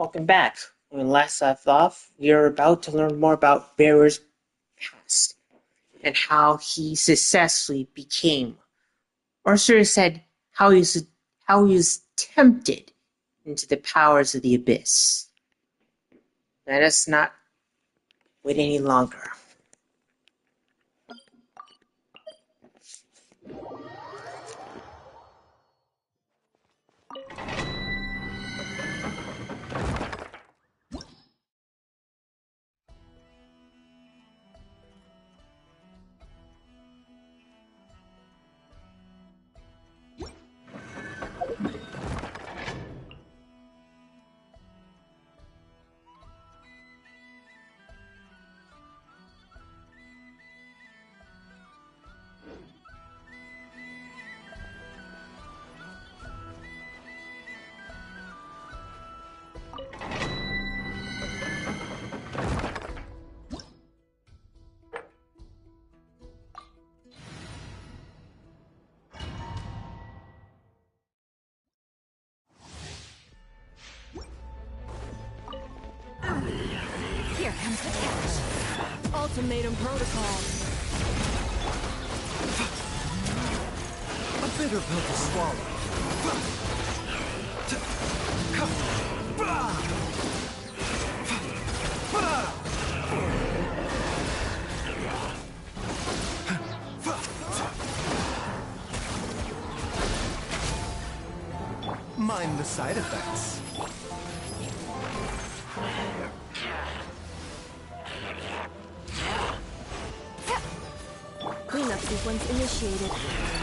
Welcome back. When last left off, we are about to learn more about Rerir's past and how he successfully became, or should have said, how he was tempted into the powers of the abyss. Let us not wait any longer. Here comes the catch. Ultimatum protocol. A bitter pill to swallow. Mind the side effects. Cleanup sequence initiated.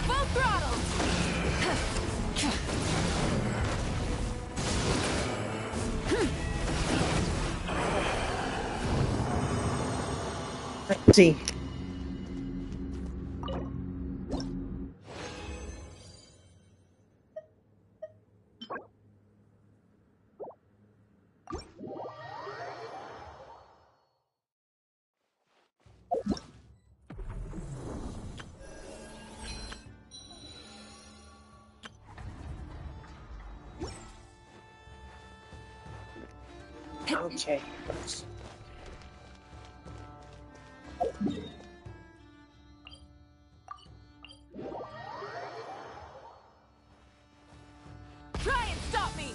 Full throttle! Let's see. Okay. Try and stop me!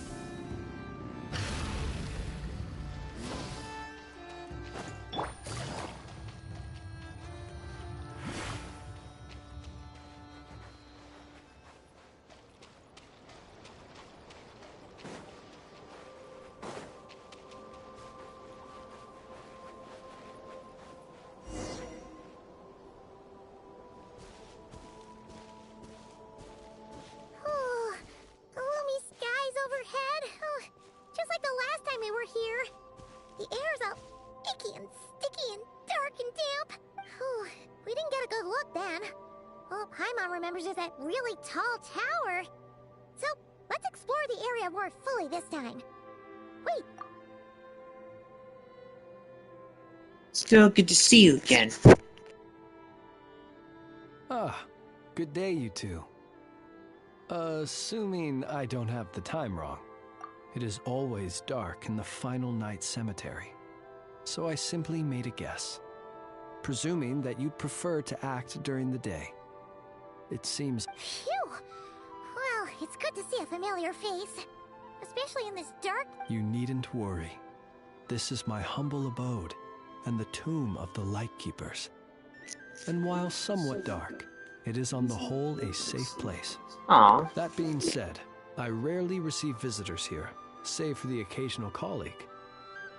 Here. The air's all icky and sticky and dark and damp. Whew, we didn't get a good look then. All Paimon remembers is that really tall tower. So, let's explore the area more fully this time. Wait. Still good to see you again. Ah, good day, you two. Assuming I don't have the time wrong. It is always dark in the final night cemetery, so I simply made a guess, presuming that you'd prefer to act during the day. It seems... Phew! Well, it's good to see a familiar face, especially in this dark... You needn't worry. This is my humble abode, and the tomb of the Lightkeepers. And while somewhat dark, it is on the whole a safe place. Aw. That being said, I rarely receive visitors here, save for the occasional colleague.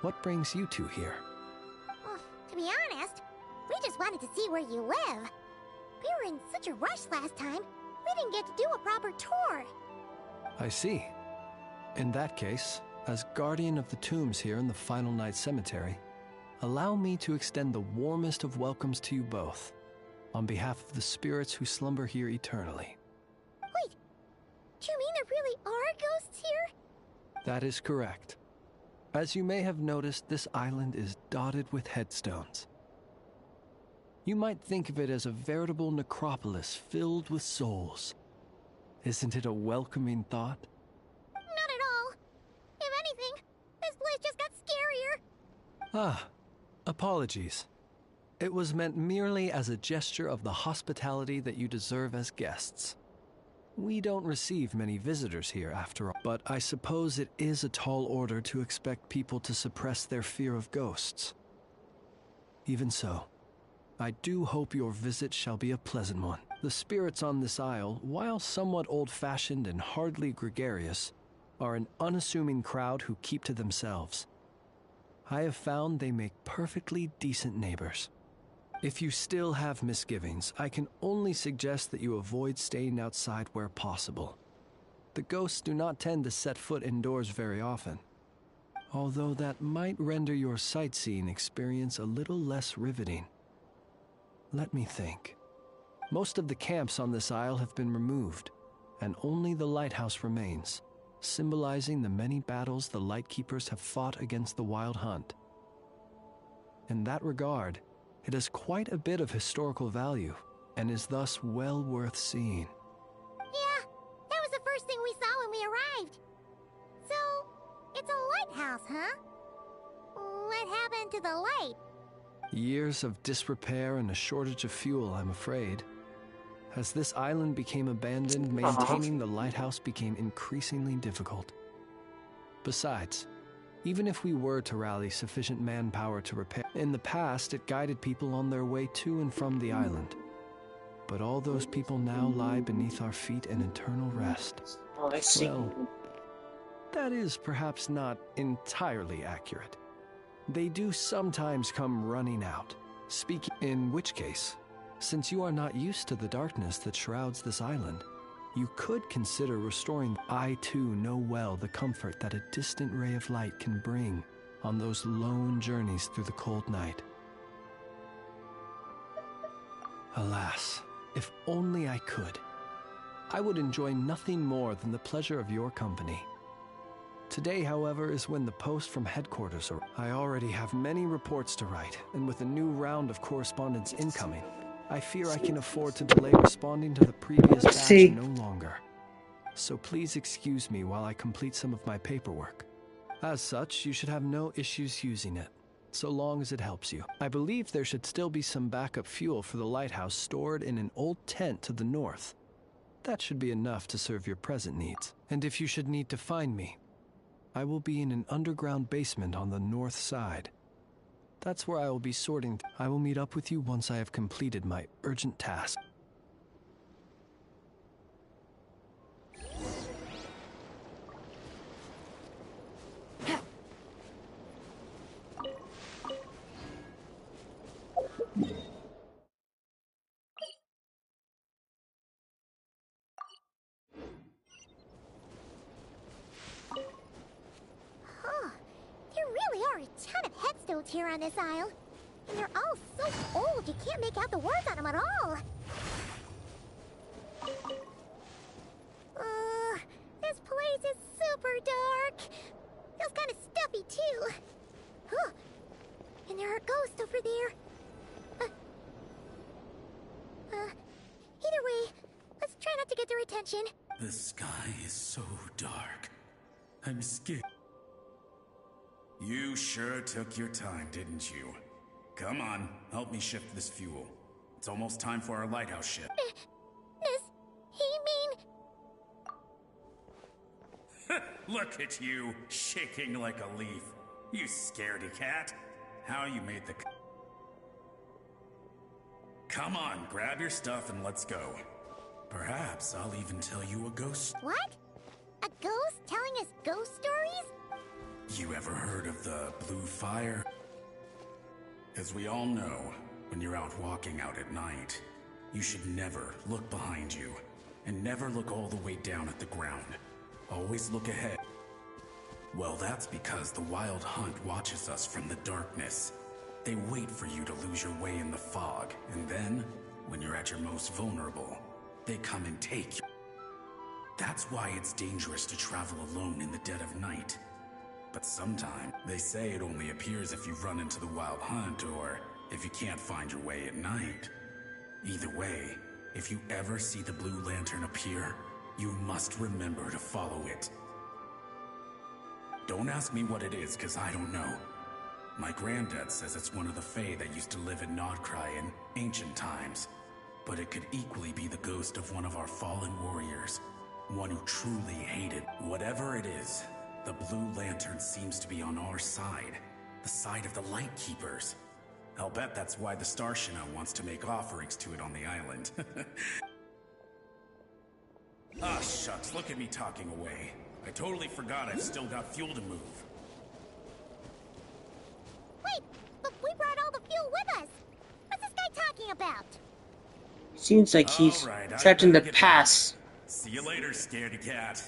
What brings you two here? Well, to be honest, we just wanted to see where you live. We were in such a rush last time, we didn't get to do a proper tour. I see. In that case, as guardian of the tombs here in the Final Night Cemetery, allow me to extend the warmest of welcomes to you both, on behalf of the spirits who slumber here eternally. Wait, do you mean there really are ghosts here? That is correct. As you may have noticed, this island is dotted with headstones. You might think of it as a veritable necropolis filled with souls. Isn't it a welcoming thought? Not at all. If anything, this Ah, apologies. It was meant merely as a gesture of the hospitality that you deserve as guests. We don't receive many visitors here after all, but I suppose it is a tall order to expect people to suppress their fear of ghosts. Even so, I do hope your visit shall be a pleasant one. The spirits on this isle, while somewhat old-fashioned and hardly gregarious, are an unassuming crowd who keep to themselves. I have found they make perfectly decent neighbors. If you still have misgivings, I can only suggest that you avoid staying outside where possible. The ghosts do not tend to set foot indoors very often, although that might render your sightseeing experience a little less riveting. Let me think. Most of the camps on this isle have been removed, and only the lighthouse remains, symbolizing the many battles the Lightkeepers have fought against the Wild Hunt. In that regard, it has quite a bit of historical value, and is thus well worth seeing. Yeah, that was the first thing we saw when we arrived. So, it's a lighthouse, huh? What happened to the light? Years of disrepair and a shortage of fuel, I'm afraid. As this island became abandoned, maintaining the lighthouse became increasingly difficult. Besides, even if we were to rally sufficient manpower to repair, in the past it guided people on their way to and from the island. But all those people now lie beneath our feet in eternal rest. Oh, I see. Well, that is perhaps not entirely accurate. They do sometimes come running out, in which case, since you are not used to the darkness that shrouds this island, you could consider restoring. I too know well the comfort that a distant ray of light can bring on those lone journeys through the cold night. Alas, if only I could. I would enjoy nothing more than the pleasure of your company. Today, however, is when the post from headquarters arrives. I already have many reports to write, and with a new round of correspondence incoming, I fear I can afford to delay responding to the previous batch no longer. So please excuse me while I complete some of my paperwork. As such, you should have no issues using it, so long as it helps you. I believe there should still be some backup fuel for the lighthouse stored in an old tent to the north. That should be enough to serve your present needs. And if you should need to find me, I will be in an underground basement on the north side. That's where I will be sorting. I will meet up with you once I have completed my urgent task. Here on this isle, and they're all so old you can't make out the words on them at all. This place is super dark. Feels kind of stuffy too. Huh. And there are ghosts over there. Either way, let's try not to get their attention. The sky is so dark. I'm scared. You sure took your time, didn't you? Come on, help me shift this fuel. It's almost time for our lighthouse ship. Does he mean... Look at you, shaking like a leaf. You scaredy cat. How you made the... Come on, grab your stuff and let's go. Perhaps I'll even tell you a ghost... What? A ghost telling us ghost stories? You ever heard of the blue fire? As we all know, when you're out walking out at night, you should never look behind you, and never look all the way down at the ground. Always look ahead. Well, that's because the Wild Hunt watches us from the darkness. They wait for you to lose your way in the fog, and then, when you're at your most vulnerable, they come and take you. That's why it's dangerous to travel alone in the dead of night. But sometimes, they say it only appears if you run into the Wild Hunt or if you can't find your way at night. Either way, if you ever see the blue lantern appear, you must remember to follow it. Don't ask me what it is, because I don't know. My granddad says it's one of the Fae that used to live in Nod-Krai in ancient times. But it could equally be the ghost of one of our fallen warriors. One who truly hated. Whatever it is, the Blue Lantern seems to be on our side. The side of the Light Keepers. I'll bet that's why the Starshina wants to make offerings to it on the island. Ah, shucks, look at me talking away. I totally forgot I've still got fuel to move. Wait, but we brought all the fuel with us. What's this guy talking about? Seems like he's Alright, trapped in the get past. back. See you later, scaredy cat.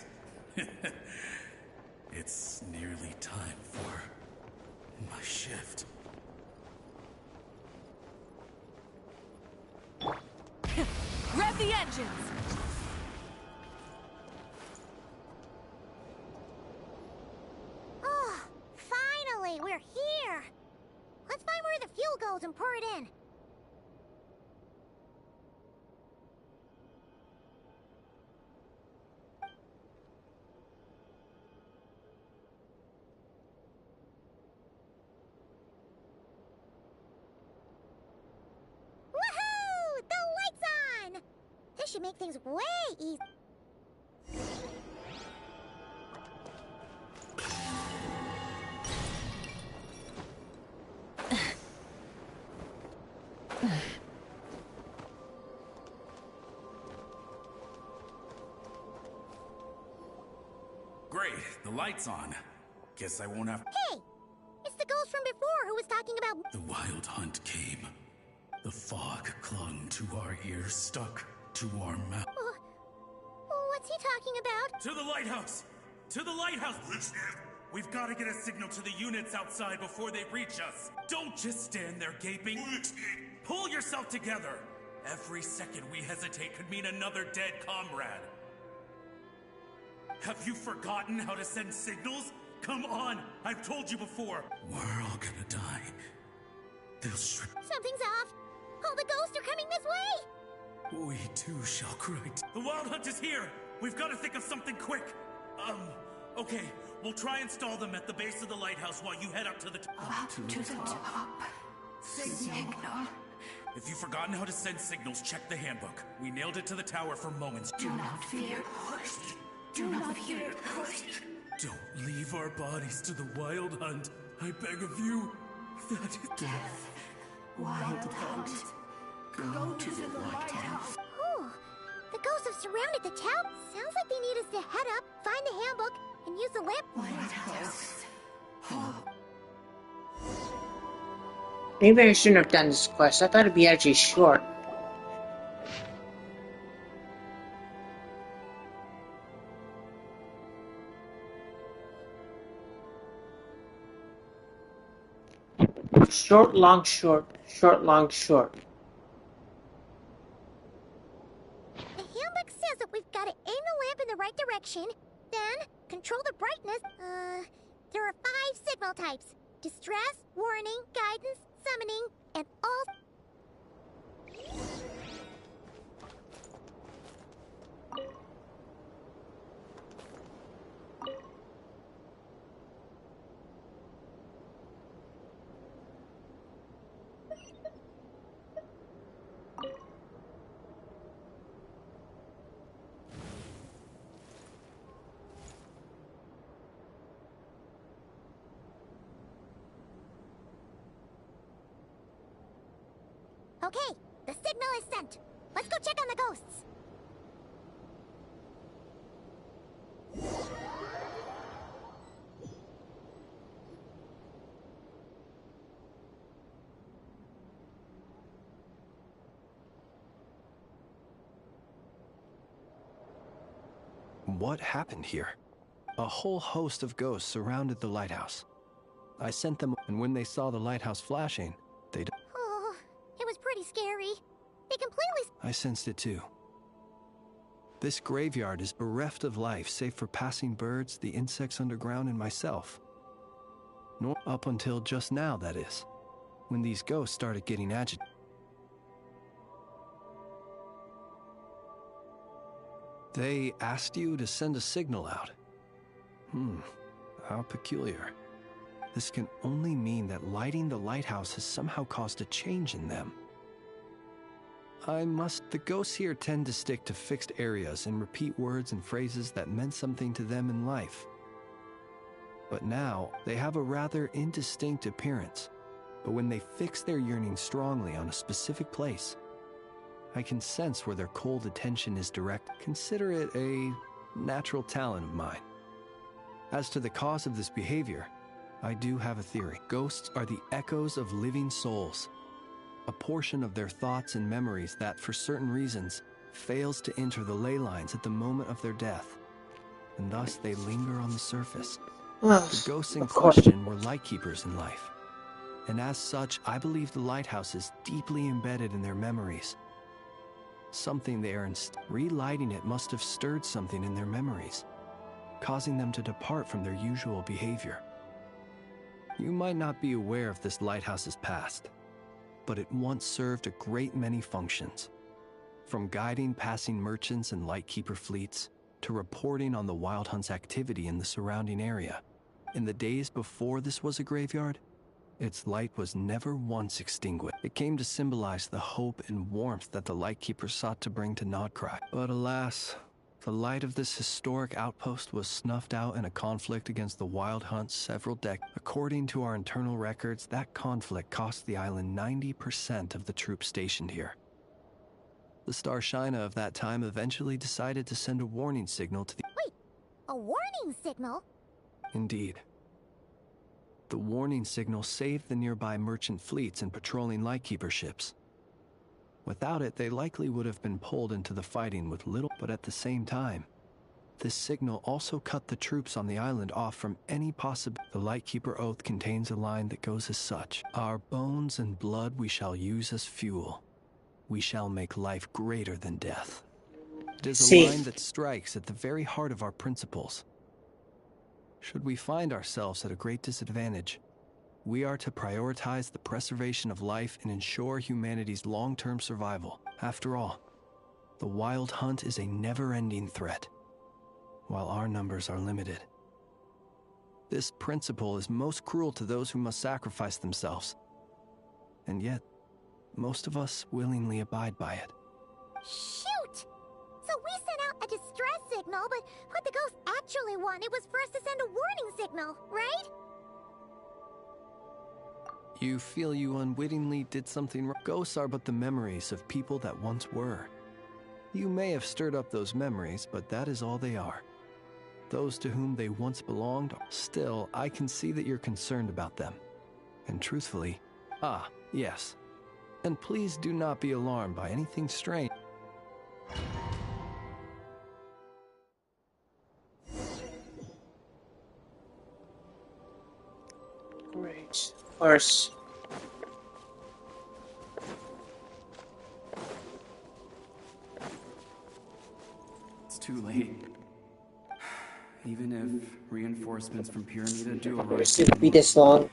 It's nearly time for my shift. Rev the engines! Oh, finally, we're here. Let's find where the fuel goes and pour it in. Woohoo! The light's on! This should make things way easier. Great, the light's on. Guess I won't have... Hey! It's the ghost from before who was talking about... The wild hunt came. The fog clung to our ears, stuck to our mouth. What's he talking about? To the lighthouse! To the lighthouse! We've got to get a signal to the units outside before they reach us. Don't just stand there gaping. Pull yourself together. Every second we hesitate could mean another dead comrade. Have you forgotten how to send signals? Come on, I've told you before. We're all gonna die. They'll strip. Something's off. All the ghosts are coming this way. We too shall cry. The wild hunt is here. We've got to think of something quick. Okay, we'll try and stall them at the base of the lighthouse while you head up to the top. Up to the top. Signal. If you've forgotten how to send signals, check the handbook. We nailed it to the tower for moments. Do not fear. Do not fear. Don't leave our bodies to the wild hunt. I beg of you. That is... Death. Wild hunt. Go to the lighthouse. Ooh, the ghosts have surrounded the town. Sounds like they need us to head up, find the handbook, and use the lamp. Lighthouse. Maybe I shouldn't have done this quest. I thought it'd be actually short. Short, long, short. Short, long, short. The handbook says that we've got to aim the lamp in the right direction, then control the brightness. There are 5 signal types. Distress, warning, guidance, summoning, and all... Okay, the signal is sent. Let's go check on the ghosts. What happened here? A whole host of ghosts surrounded the lighthouse. I sent them, and when they saw the lighthouse flashing, they... Oh, it was pretty scary. They completely... I sensed it too. This graveyard is bereft of life save for passing birds, the insects underground, and myself. Nor up until just now, that is, when these ghosts started getting agitated. They asked you to send a signal out. How peculiar. this can only mean that lighting the lighthouse has somehow caused a change in them. The ghosts here tend to stick to fixed areas and repeat words and phrases that meant something to them in life. But now, they have a rather indistinct appearance. But when they fix their yearning strongly on a specific place, I can sense where their cold attention is directed. Consider it a natural talent of mine. As to the cause of this behavior, I do have a theory. Ghosts are the echoes of living souls, a portion of their thoughts and memories that, for certain reasons, fails to enter the ley lines at the moment of their death, and thus they linger on the surface. Well, The ghosts in of course. question were lightkeepers in life, and as such, I believe the lighthouse is deeply embedded in their memories. Something they are relighting it must have stirred something in their memories, causing them to depart from their usual behavior. You might not be aware of this lighthouse's past, but it once served a great many functions, from guiding passing merchants and lightkeeper fleets to reporting on the Wild Hunt's activity in the surrounding area. In the days before this was a graveyard, its light was never once extinguished. It came to symbolize the hope and warmth that the lightkeepers sought to bring to Nod-Krai. But alas, the light of this historic outpost was snuffed out in a conflict against the Wild Hunt several decades. According to our internal records, that conflict cost the island 90% of the troops stationed here. The Starshina of that time eventually decided to send a warning signal to the... Wait, a warning signal? Indeed. The warning signal saved the nearby merchant fleets and patrolling lightkeeper ships. Without it, they likely would have been pulled into the fighting with little, but at the same time, this signal also cut the troops on the island off from any possible... The Lightkeeper Oath contains a line that goes as such: "Our bones and blood we shall use as fuel. We shall make life greater than death." It is a line that strikes at the very heart of our principles. Should we find ourselves at a great disadvantage, we are to prioritize the preservation of life and ensure humanity's long-term survival. After all, the Wild Hunt is a never-ending threat, while our numbers are limited. This principle is most cruel to those who must sacrifice themselves, and yet, most of us willingly abide by it. Shoot! So we sent out a distress signal, but what the ghost actually wanted was for us to send a warning signal, right? You feel you unwittingly did something wrong. Ghosts are but the memories of people that once were. You may have stirred up those memories, but that is all they are. Those to whom they once belonged. Still, I can see that you're concerned about them. And truthfully, yes. And please do not be alarmed by anything strange. Great. Of course. It's too late. Even if reinforcements from Pyramida do It arrive, shouldn't be this long.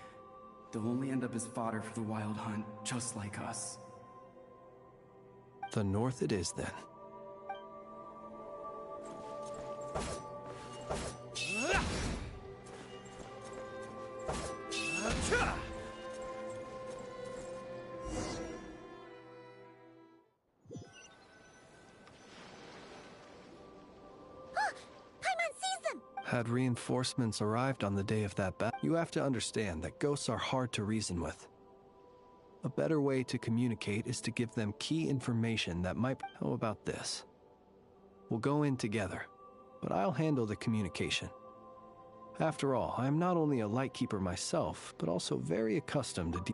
they'll only end up as fodder for the Wild Hunt, just like us. The north it is, then. Had reinforcements arrived on the day of that battle, you have to understand that ghosts are hard to reason with. A better way to communicate is to give them key information that might... How about this? We'll go in together, but I'll handle the communication. After all, I am not only a lightkeeper myself, but also very accustomed to...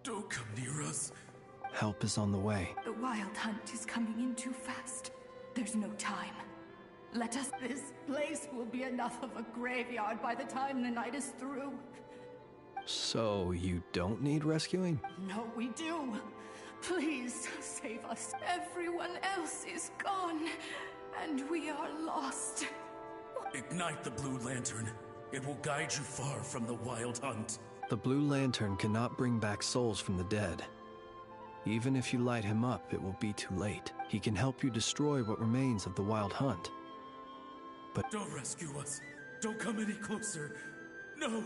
Don't come near us. Help is on the way. The Wild Hunt is coming in too fast. There's no time. Let us... This place will be enough of a graveyard by the time the night is through. So, you don't need rescuing? No, we do. Please save us. Everyone else is gone, and we are lost. Ignite the blue lantern. It will guide you far from the Wild Hunt. The blue lantern cannot bring back souls from the dead. Even if you light him up, it will be too late. He can help you destroy what remains of the Wild Hunt. but Don't rescue us. Don't come any closer. No,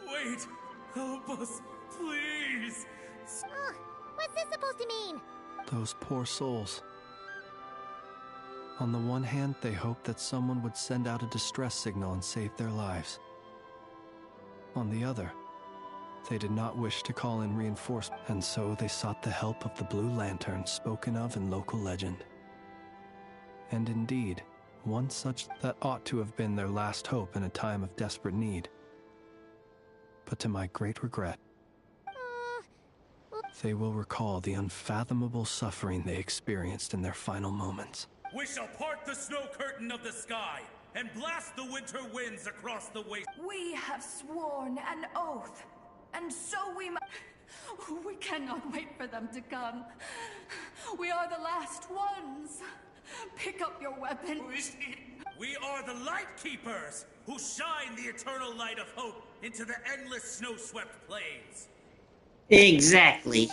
wait. Help us, please. Ugh, what's this supposed to mean? those poor souls. On the one hand, they hoped that someone would send out a distress signal and save their lives. On the other, they did not wish to call in reinforcements, and so they sought the help of the Blue Lantern spoken of in local legend. And indeed, one such that ought to have been their last hope in a time of desperate need. But to my great regret, they will recall the unfathomable suffering they experienced in their final moments. We shall part the snow curtain of the sky and blast the winter winds across the waste. We have sworn an oath, and so we must. We cannot wait for them to come. We are the last ones. Pick up your weapon. We are the Light Keepers, who shine the eternal light of hope into the endless snow-swept plains. Exactly.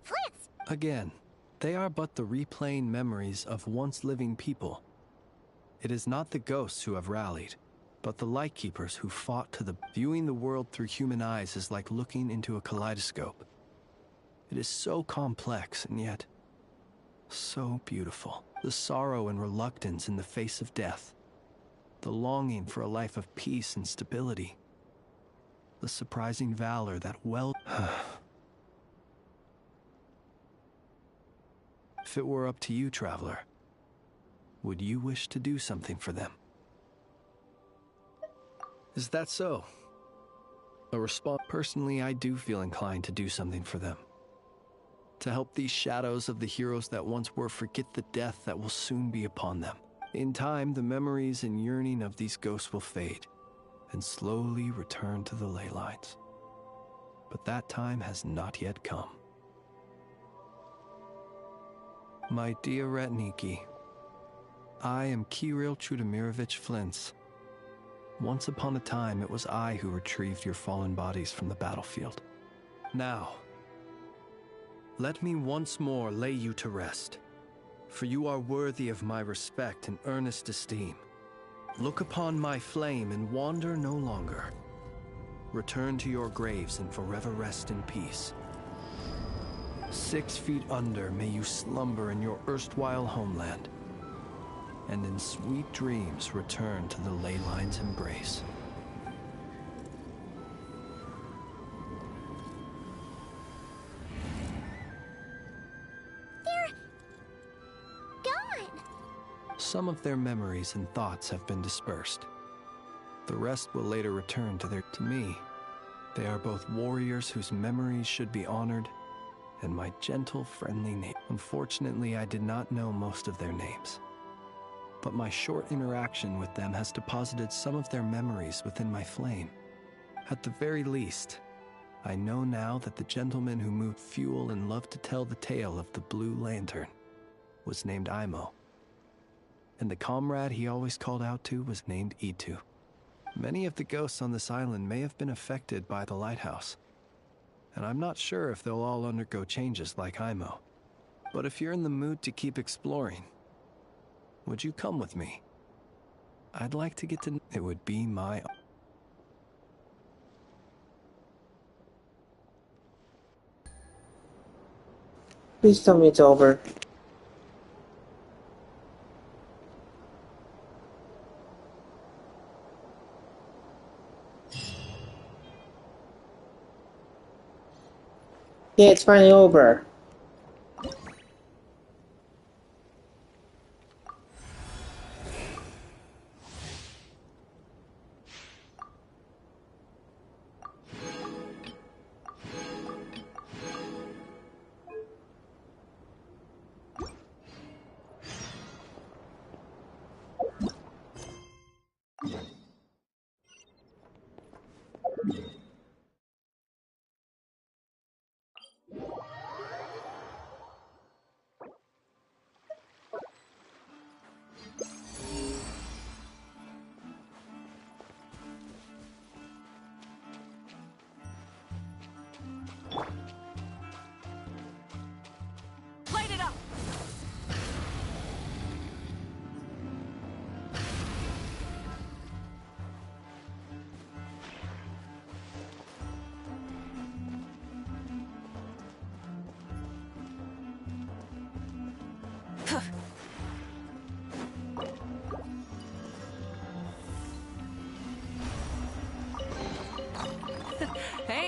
Fritz! Again, they are but the replaying memories of once living people. It is not the ghosts who have rallied, but the Lightkeepers who fought to the... Viewing the world through human eyes is like looking into a kaleidoscope. It is so complex and yet so beautiful. The sorrow and reluctance in the face of death. The longing for a life of peace and stability. The surprising valor that If it were up to you, Traveler, would you wish to do something for them? Is that so? A response. Personally, I do feel inclined to do something for them. To help these shadows of the heroes that once were forget the death that will soon be upon them. In time, the memories and yearning of these ghosts will fade and slowly return to the ley lines. But that time has not yet come. My dear Ratniki, I am Kirill Chudamirovich Flintz. Once upon a time, it was I who retrieved your fallen bodies from the battlefield. Now, let me once more lay you to rest, for you are worthy of my respect and earnest esteem. Look upon my flame and wander no longer. Return to your graves and forever rest in peace. 6 feet under may you slumber in your erstwhile homeland, and in sweet dreams return to the ley line's embrace. Some of their memories and thoughts have been dispersed. The rest will later return to me. They are both warriors whose memories should be honored, and my gentle, friendly name. Unfortunately, I did not know most of their names. But my short interaction with them has deposited some of their memories within my flame. At the very least, I know now that the gentleman who moved fuel and loved to tell the tale of the Blue Lantern was named Imo. And the comrade he always called out to was named Itu. Many of the ghosts on this island may have been affected by the lighthouse, and I'm not sure if they'll all undergo changes like Imo. But if you're in the mood to keep exploring, would you come with me? I'd like to get to know. It would be my... Please tell me it's over. Yeah, it's finally over.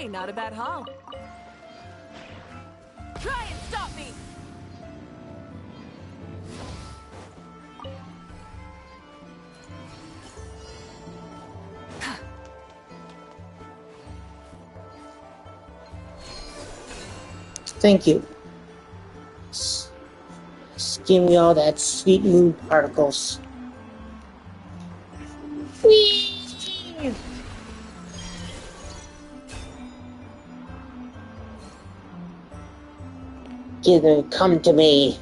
Hey, not a bad haul. Try and stop me! Thank you. Give me all that sweet moon particles. Whee! Give them, come to me.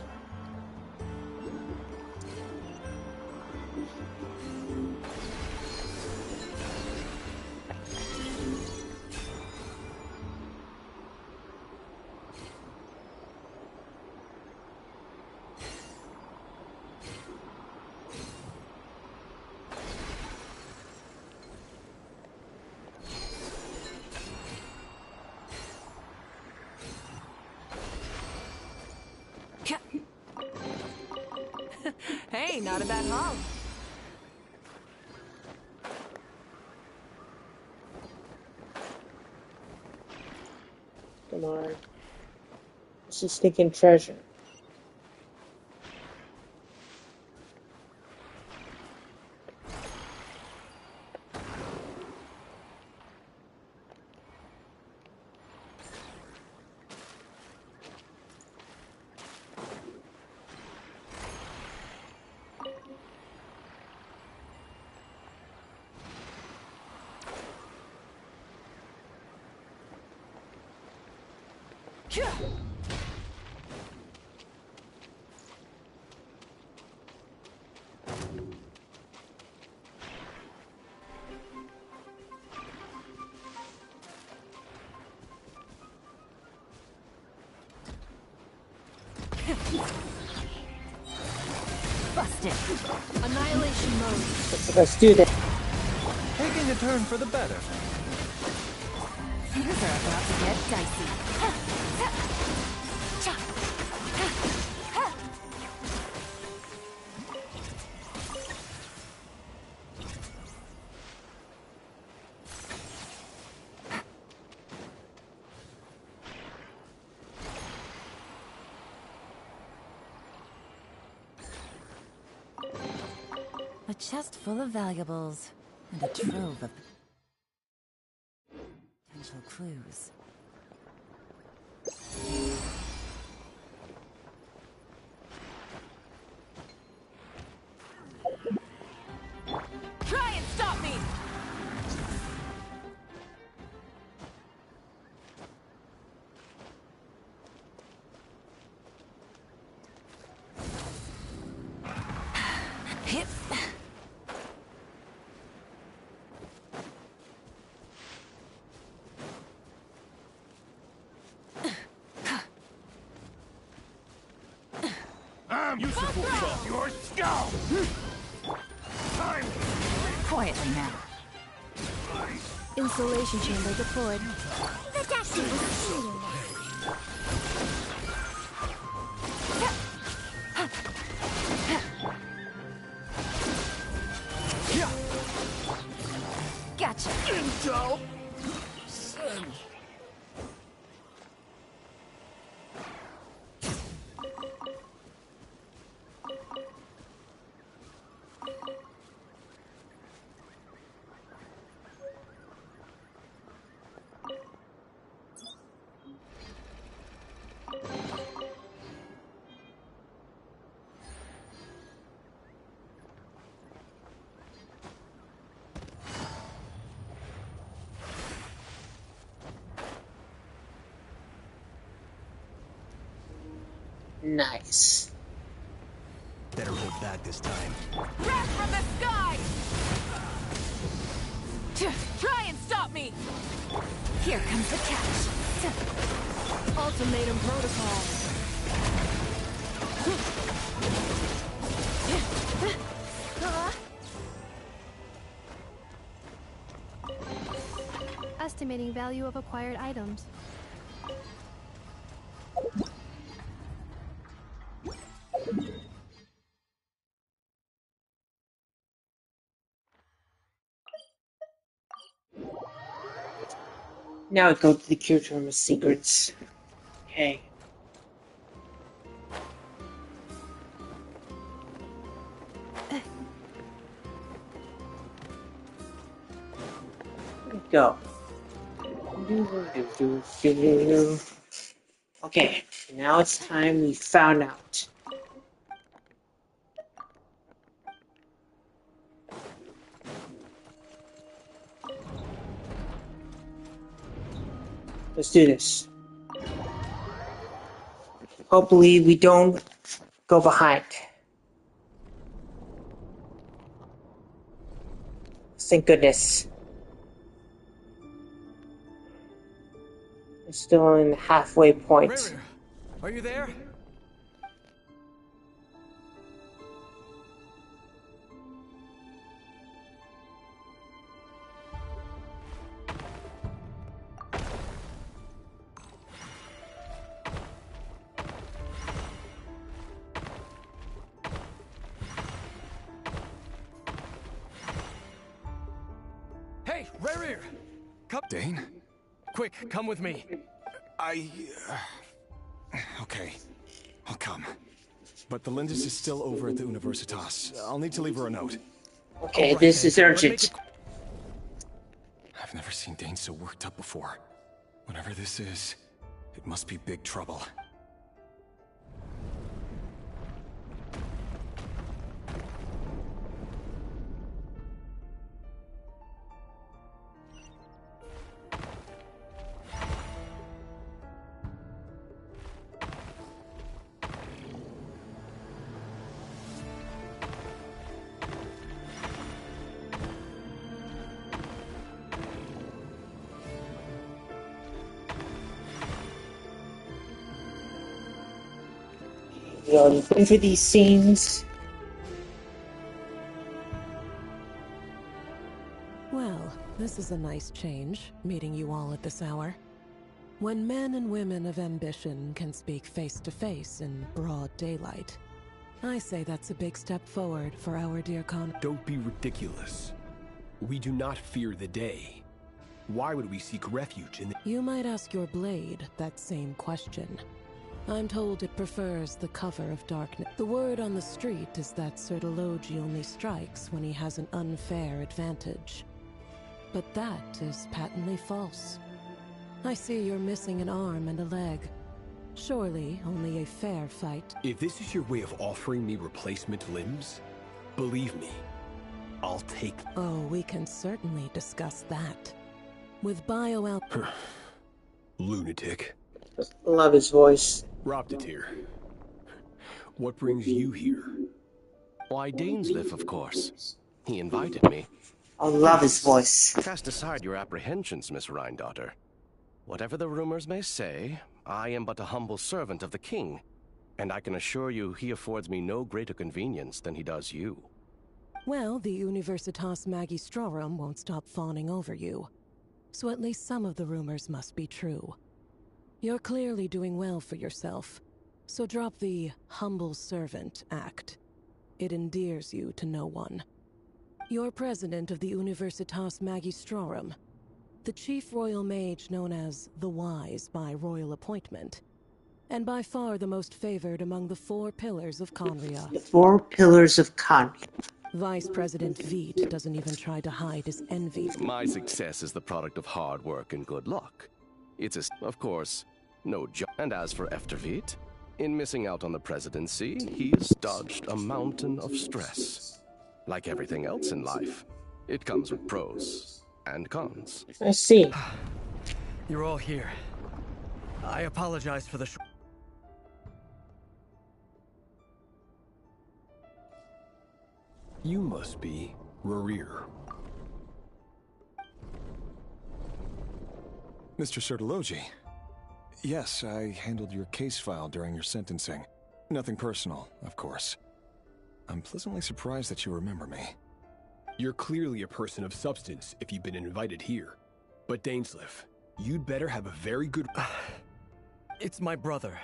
Hey, not a bad haul. Come on. This is stinking treasure. Busted. Annihilation mode. Let's do that. Taking a turn for the better. Things are about to get dicey. A chest full of valuables and a trove of potential clues. Try and stop me! Hit. I'm useful for your skull! Time! Quietly now. Installation chamber deployed. The Dashie was cheating. Gotcha. Intel! Send! Nice. Better hold back this time. Wrath from the sky! Try and stop me! Here comes the catch. Ultimatum protocol. Estimating value of acquired items. Now we go to the curator room of secrets. Okay. Here we go. Okay, now it's time we found out. Let's do this. Hopefully we don't go behind. Thank goodness. We're still in the halfway point. Rerir, are you there? Hey, Rerir! Come, Dane? quick, come with me. Okay. I'll come. But the Lindis is still over at the Universitas. I'll need to leave her a note. Okay, Alright, this then. is Let's make urgent. it I've never seen Dane so worked up before. Whatever this is, it must be big trouble. We already been through these scenes. Well, this is a nice change, meeting you all at this hour. When men and women of ambition can speak face to face in broad daylight, I say that's a big step forward for our dear Con. Don't be ridiculous. We do not fear the day. Why would we seek refuge in the— You might ask your blade that same question. I'm told it prefers the cover of darkness. The word on the street is that Sertologi only strikes when he has an unfair advantage. But that is patently false. I see you're missing an arm and a leg. Surely only a fair fight. If this is your way of offering me replacement limbs, believe me, I'll take— Oh, we can certainly discuss that. With bio Lunatic. Love his voice. Robdatir. What brings you here? Why, Dainsleif, of course. He invited me. I love his voice. Cast aside your apprehensions, Miss Rhindaughter. Whatever the rumors may say, I am but a humble servant of the king, and I can assure you he affords me no greater convenience than he does you. Well, the Universitas Magistrorum won't stop fawning over you. So at least some of the rumors must be true. You're clearly doing well for yourself, so drop the humble servant act. It endears you to no one. You're president of the Universitas Magistrorum, the chief royal mage known as the Wise by royal appointment, and by far the most favored among the 4 pillars of Conria. The 4 pillars of Conria. Vice President Veet doesn't even try to hide his envy. My success is the product of hard work and good luck. It's of course, no joke. And as for Efterveet, in missing out on the presidency, he's dodged a mountain of stress. Like everything else in life, it comes with pros and cons. I see. You're all here. I apologize for the You must be Rerir. Mr. Sertologi. Yes, I handled your case file during your sentencing. Nothing personal, of course. I'm pleasantly surprised that you remember me. You're clearly a person of substance if you've been invited here. But Dainsleif, you'd better have a very good— It's my brother,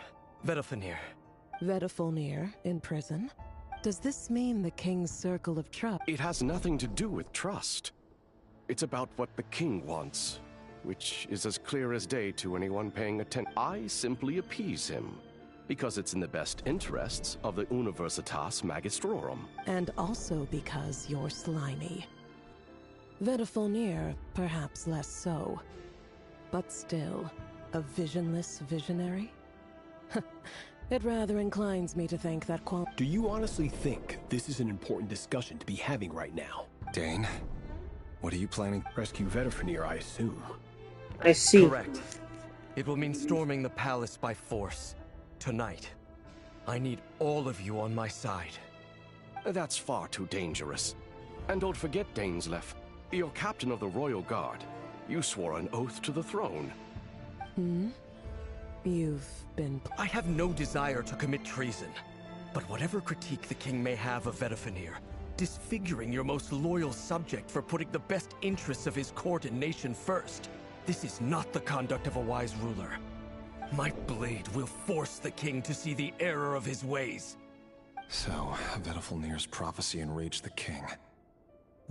Vedalfinir. Vedalfinir in prison? Does this mean the King's circle of trust? It has nothing to do with trust. It's about what the king wants, which is as clear as day to anyone paying attention. I simply appease him, because it's in the best interests of the Universitas Magistrorum. And also because you're slimy. Vetifolnir, perhaps less so. But still, a visionless visionary? It rather inclines me to think that Do you honestly think this is an important discussion to be having right now? Dane, what are you planning? Rescue Vetifolnir, I assume. I see. Correct. It will mean storming the palace by force. Tonight. I need all of you on my side. That's far too dangerous. And don't forget, Dainsleif, you're captain of the Royal Guard. You swore an oath to the throne. You've been... I have no desire to commit treason. But whatever critique the king may have of Vetifolnir, disfiguring your most loyal subject for putting the best interests of his court and nation first, this is not the conduct of a wise ruler. My blade will force the king to see the error of his ways. So, Vetifolnir's prophecy enraged the king.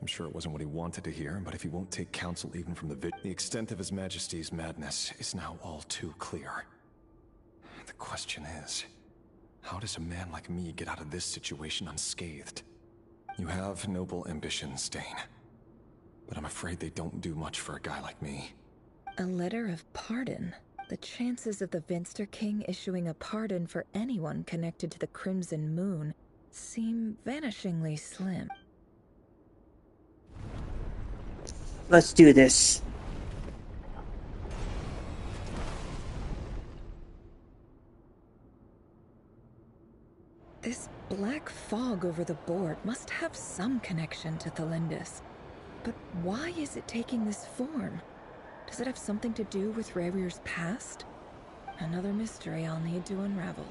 I'm sure it wasn't what he wanted to hear, but if he won't take counsel even from the extent of His Majesty's madness is now all too clear. The question is, how does a man like me get out of this situation unscathed? You have noble ambitions, Dane. But I'm afraid they don't do much for a guy like me. A letter of pardon? The chances of the Vinster King issuing a pardon for anyone connected to the Crimson Moon seem vanishingly slim. Let's do this. This black fog over the board must have some connection to Thelindis. But why is it taking this form? Does it have something to do with Rerir's past? Another mystery I'll need to unravel.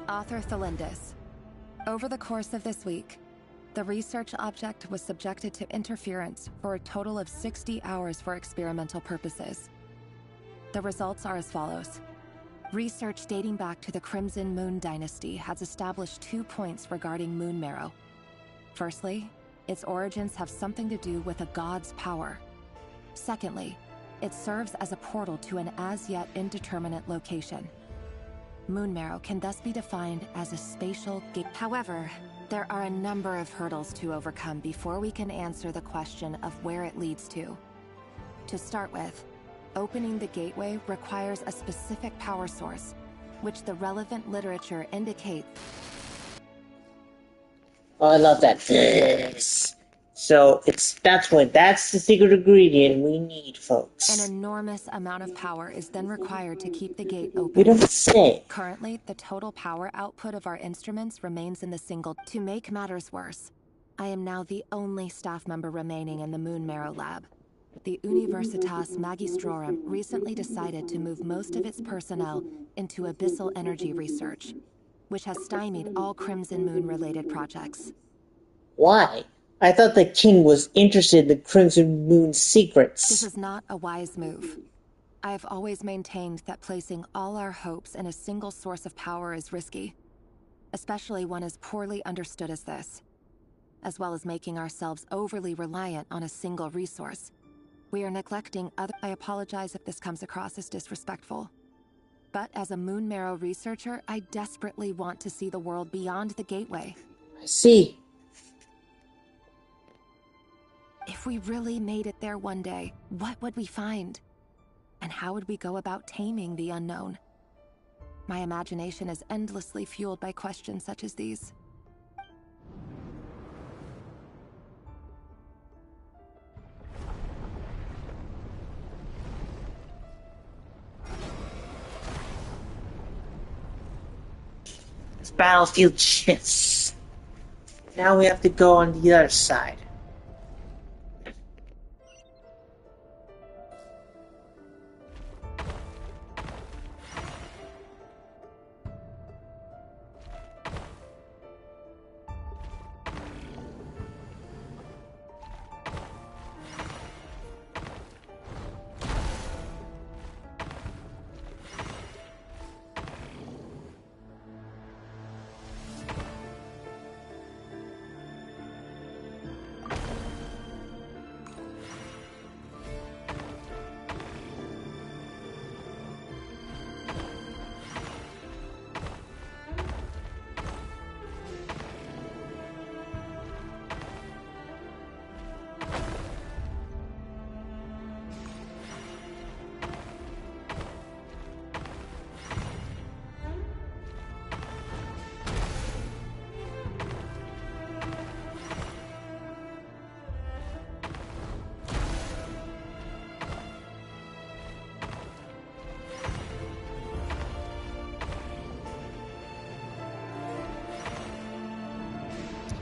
Author Thelindis. Over the course of this week, the research object was subjected to interference for a total of 60 hours for experimental purposes. The results are as follows. Research dating back to the Crimson Moon Dynasty has established 2 points regarding Moon Marrow. Firstly, its origins have something to do with a god's power. Secondly, it serves as a portal to an as-yet indeterminate location. Moon Marrow can thus be defined as a spatial gate. However, there are a number of hurdles to overcome before we can answer the question of where it leads to. To start with, opening the gateway requires a specific power source, which the relevant literature indicates. Oh, I love that. Yes. So that's the secret ingredient we need, folks. An enormous amount of power is then required to keep the gate open. We don't say. Currently, the total power output of our instruments remains in the single. To make matters worse, I am now the only staff member remaining in the Moon Marrow lab. The Universitas Magistrorum recently decided to move most of its personnel into abyssal energy research, which has stymied all Crimson Moon-related projects. Why? I thought the king was interested in the Crimson Moon's secrets. This is not a wise move. I have always maintained that placing all our hopes in a single source of power is risky, especially one as poorly understood as this. as well as making ourselves overly reliant on a single resource. We are neglecting other. I apologize if this comes across as disrespectful. But as a Moon Marrow researcher, I desperately want to see the world beyond the gateway. I see. If we really made it there one day, what would we find? And how would we go about taming the unknown? My imagination is endlessly fueled by questions such as these. This battlefield shifts. Now we have to go on the other side.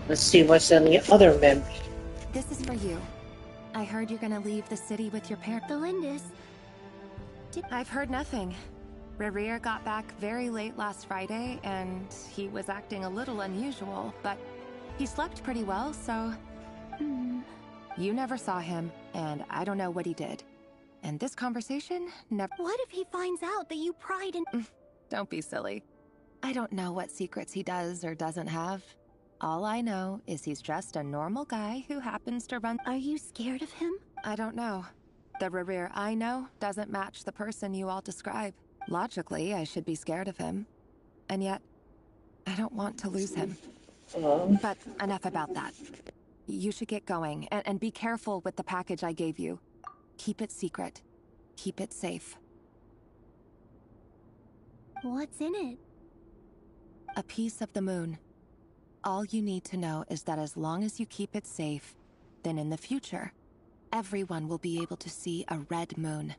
Let's see what's on the other memory. This is for you. I heard you're gonna leave the city with your parents. The Lindis. I've heard nothing. Rerir got back very late last Friday, and he was acting a little unusual, but he slept pretty well, so... You never saw him, and I don't know what he did. And this conversation never... What if he finds out that you pried in... Don't be silly. I don't know what secrets he does or doesn't have. All I know is he's just a normal guy who happens to run... Are you scared of him? I don't know. The Rerir I know doesn't match the person you all describe. Logically, I should be scared of him. And yet, I don't want to lose him. But enough about that. You should get going, and be careful with the package I gave you. Keep it secret. Keep it safe. What's in it? A piece of the moon. All you need to know is that as long as you keep it safe, then in the future, everyone will be able to see a red moon.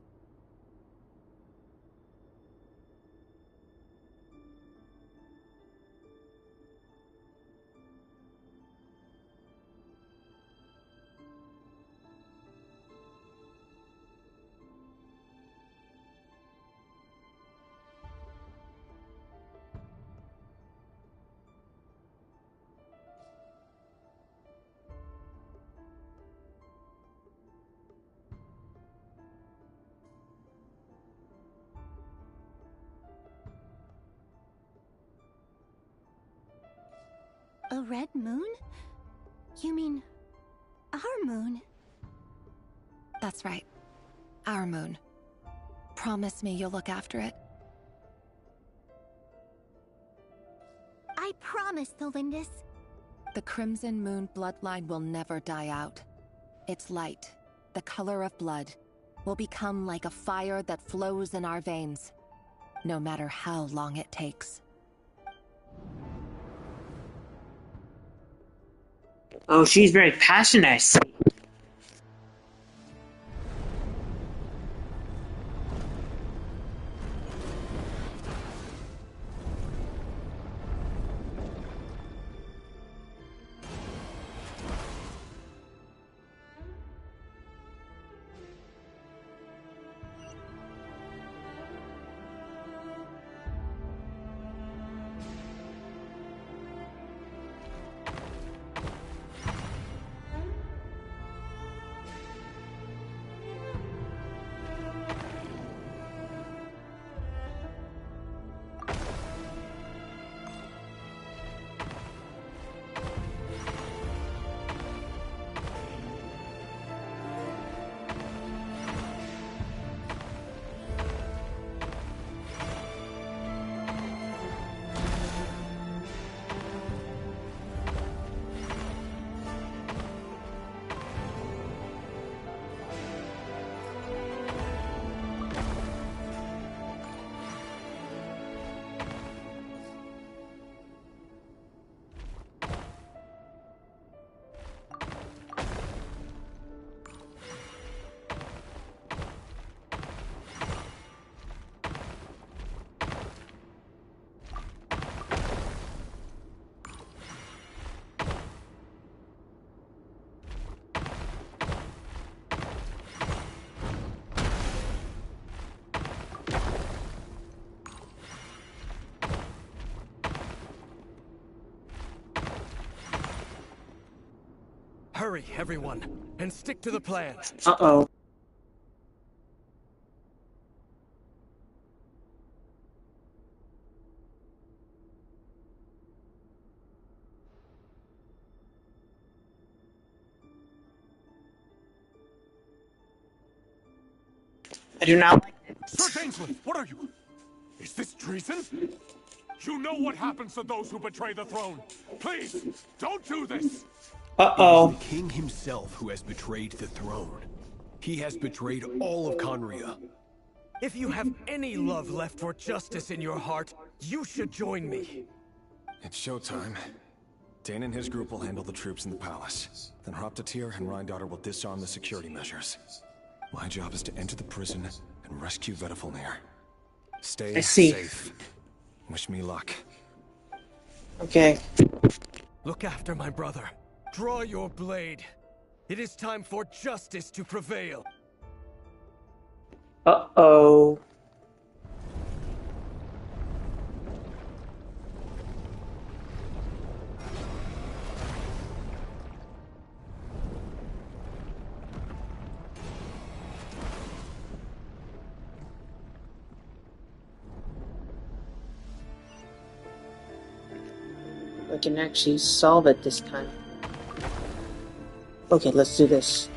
A red moon? You mean... our moon? That's right. Our moon. Promise me you'll look after it. I promise, Thelindis. The Crimson Moon bloodline will never die out. Its light, the color of blood, will become like a fire that flows in our veins, no matter how long it takes. Oh, she's very passionate, I see. Hurry, everyone, and stick to the plan. Uh-oh. I do not like it. Sir Dainsleif, what are you? Is this treason? You know what happens to those who betray the throne. Please, don't do this. Uh-oh. It is the king himself who has betrayed the throne. He has betrayed all of Conria. If you have any love left for justice in your heart, you should join me. It's showtime. Dane and his group will handle the troops in the palace. Then Hroptatyr and Rhindaughter will disarm the security measures. My job is to enter the prison and rescue Vedifalnir. Stay safe. Wish me luck. Okay. Look after my brother. Draw your blade. It is time for justice to prevail. Uh-oh. I can actually solve it this time. Okay, let's do this.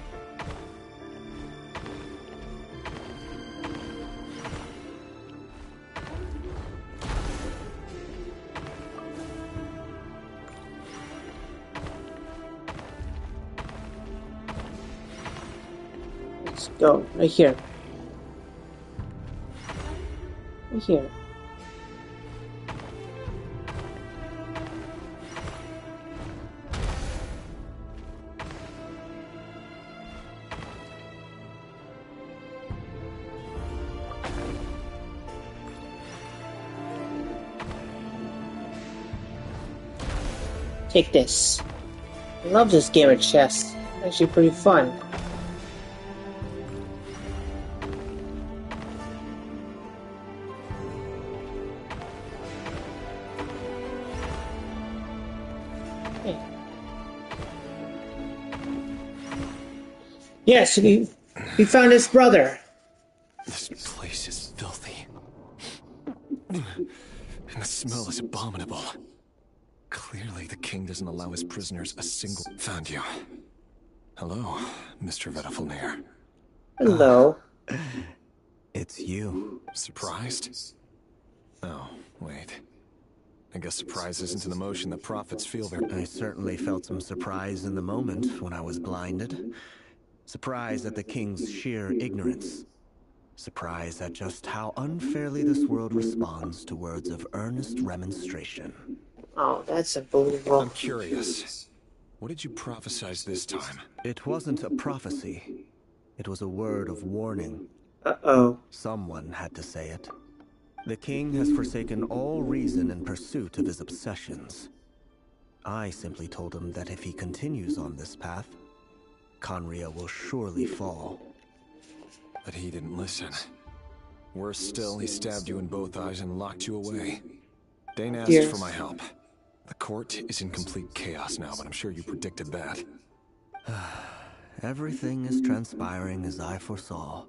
Let's go. Right here. Right here. Take this. I love this game of chess. It's actually pretty fun. Hey. Yes, we found his brother. This place is filthy. And the smell is abominable. Clearly, the king doesn't allow his prisoners a single... Found you. Hello, Mr. Vedifalnir. Hello. It's you. Surprised? Oh, wait. I guess surprise isn't an emotion that prophets feel very... I certainly felt some surprise in the moment when I was blinded. Surprise at the king's sheer ignorance. Surprise at just how unfairly this world responds to words of earnest remonstration. Oh, that's unbelievable. I'm curious. What did you prophesize this time? It wasn't a prophecy. It was a word of warning. Uh-oh. Someone had to say it. The king has forsaken all reason in pursuit of his obsessions. I simply told him that if he continues on this path, Conria will surely fall. But he didn't listen. Worse still, he stabbed you in both eyes and locked you away. Dane asked for my help. The court is in complete chaos now, but I'm sure you predicted that. Everything is transpiring as I foresaw.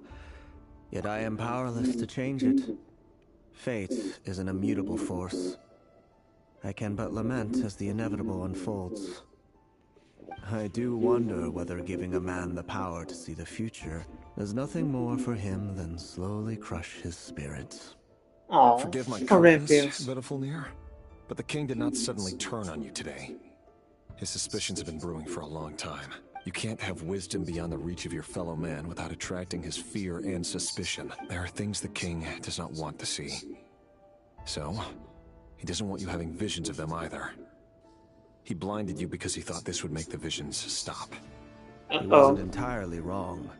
Yet I am powerless to change it. Fate is an immutable force. I can but lament as the inevitable unfolds. I do wonder whether giving a man the power to see the future does nothing more for him than slowly crush his spirits. Oh, forgive my comments, Vedifalnir, but the king did not suddenly turn on you today. His suspicions have been brewing for a long time. You can't have wisdom beyond the reach of your fellow man without attracting his fear and suspicion. There are things the king does not want to see. So, he doesn't want you having visions of them either. He blinded you because he thought this would make the visions stop. He wasn't entirely wrong.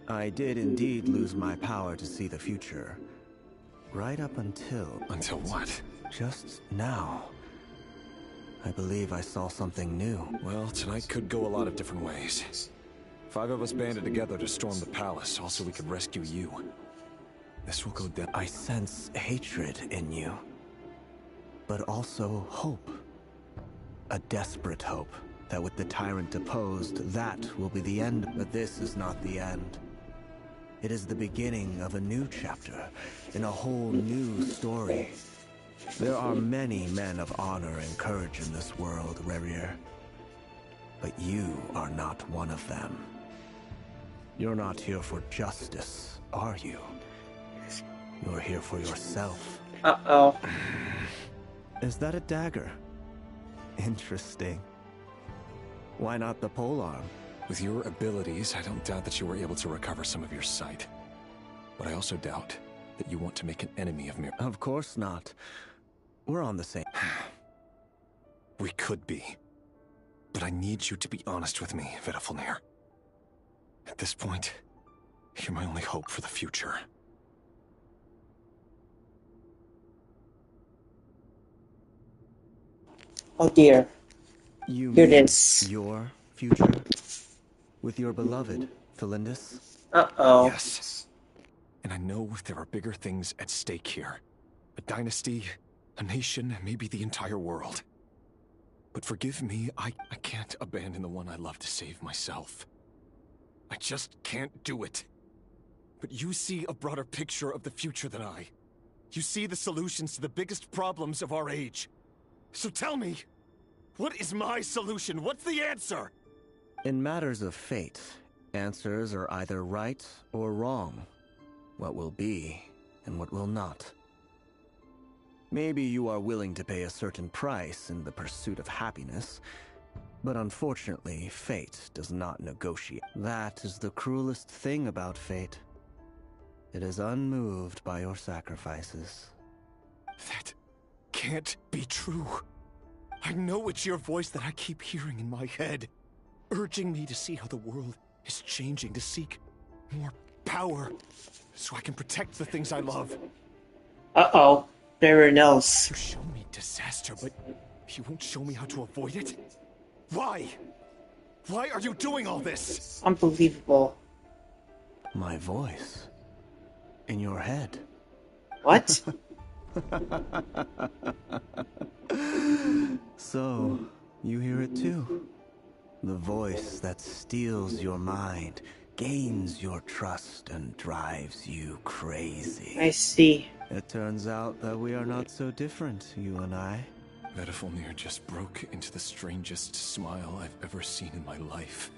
I did indeed lose my power to see the future. Right up until... Until what? Just now. I believe I saw something new. Well, tonight could go a lot of different ways. 5 of us banded together to storm the palace, also we could rescue you. This will go down. I sense hatred in you. But also hope. A desperate hope. that with the tyrant deposed, that will be the end. But this is not the end. It is the beginning of a new chapter, in a whole new story. There are many men of honor and courage in this world, Rerir. But you are not one of them. You're not here for justice, are you? You're here for yourself. Uh-oh. Is that a dagger? Interesting. Why not the polearm? With your abilities, I don't doubt that you were able to recover some of your sight. But I also doubt that you want to make an enemy of me. Of course not. We're on the same... We could be. But I need you to be honest with me, Vedafalnir. At this point, you're my only hope for the future. Oh dear. You Here it mean is. your future? With your beloved, Thalindis? Uh-oh. Yes. And I know there are bigger things at stake here. A dynasty, a nation, maybe the entire world. But forgive me, I can't abandon the one I love to save myself. I just can't do it. But you see a broader picture of the future than I. You see the solutions to the biggest problems of our age. So tell me, what is my solution? What's the answer? In matters of fate, answers are either right or wrong. What will be, and what will not. Maybe you are willing to pay a certain price in the pursuit of happiness, but unfortunately, fate does not negotiate. That is the cruelest thing about fate. It is unmoved by your sacrifices. That can't be true. I know it's your voice that I keep hearing in my head, urging me to see how the world is changing, to seek more power, so I can protect the things I love. Uh-oh. Rerir knows. You show me disaster, but you won't show me how to avoid it? Why? Why are you doing all this? Unbelievable. My voice. In your head. What? So, you hear it too? The voice that steals your mind, gains your trust, and drives you crazy. I see. It turns out that we are not so different, you and I. Vedafalnir just broke into the strangest smile I've ever seen in my life,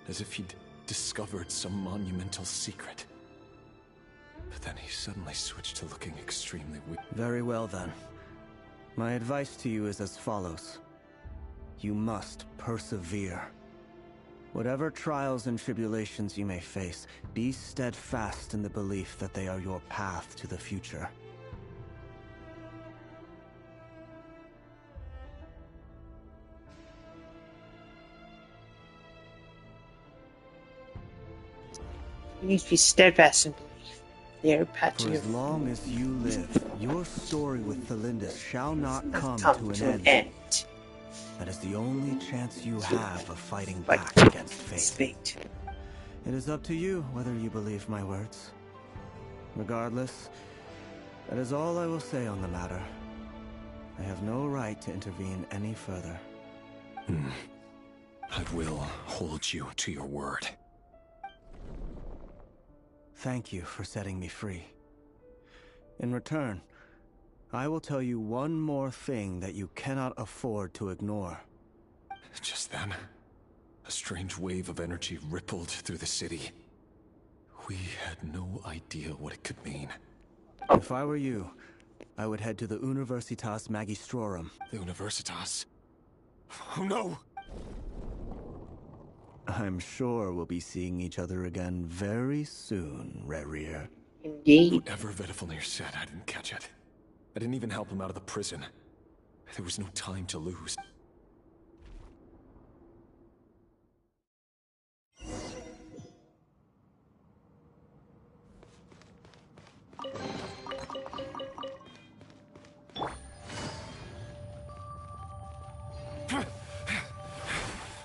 as if he'd discovered some monumental secret. But then he suddenly switched to looking extremely weak. Very well then. My advice to you is as follows. You must persevere. Whatever trials and tribulations you may face, be steadfast in the belief that they are your path to the future. You need to be steadfast in belief. They are path to For your... as long as you live, your story with Thalindis shall not come to an end. That is the only chance you have of fighting back against fate. It is up to you whether you believe my words. Regardless, that is all I will say on the matter. I have no right to intervene any further. I will hold you to your word. Thank you for setting me free. In return, I will tell you one more thing that you cannot afford to ignore. Just then, a strange wave of energy rippled through the city. We had no idea what it could mean. If I were you, I would head to the Universitas Magistrorum. The Universitas? Oh no! I'm sure we'll be seeing each other again very soon, Rerir. Indeed. Whatever Vedafalnir said, I didn't catch it. I didn't even help him out of the prison. There was no time to lose.